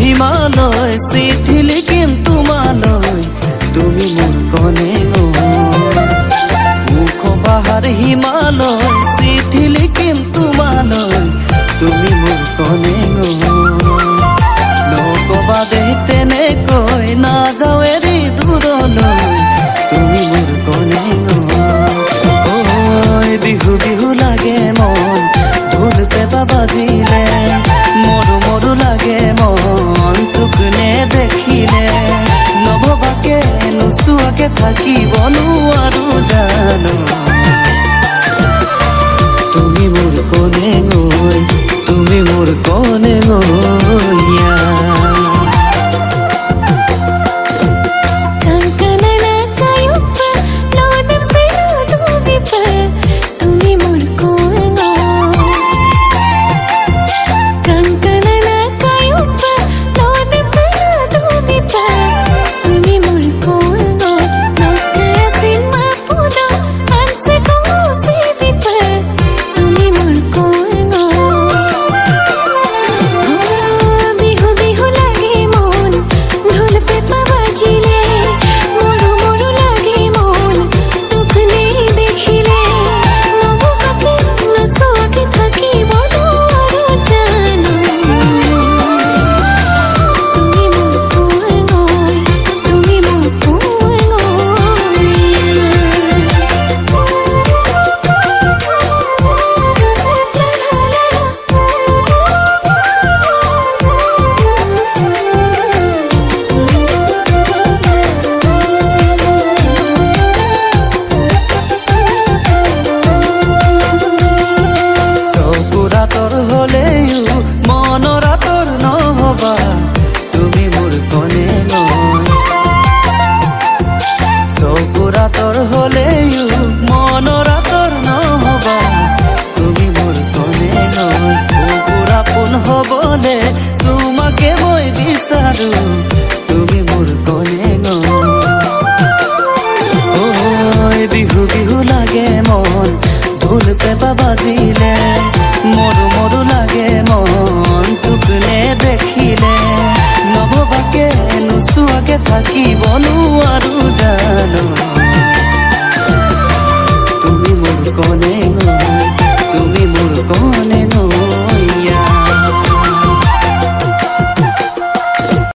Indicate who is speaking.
Speaker 1: হিমালয় চিঠি লিখিম তোমালৈ তুমি মোৰ কনে গো মুখ পাহাৰ হিমালয় চিঠি লিখিম তোমালৈ তুমি মোৰ কনে গো নকবা দে তেনেকৈ নাযাওঁ এৰি দূৰলৈ তুমি মোৰ কনে গো বিহু বিহু লাগে মন ঢোল পেঁপা বাজিলে মৰু মৰু লাগে মন তোক নেদেখিলে নভবাকে নোচোৱাকে থাকিব নোৱাৰো জানো তুমি মোৰ কনে গৈ তুমি মোৰ কনে গইয়া তোমাকে মই বিচাৰো তুমি মোৰ কনে গৈ বিহু বিহু লাগে মন ঢোল পেঁপা বাজিলে মৰু মৰু লাগে মন তোক নেদেখিলে নভবাকে নোচোৱাকে থাকিব নোৱাৰো জানো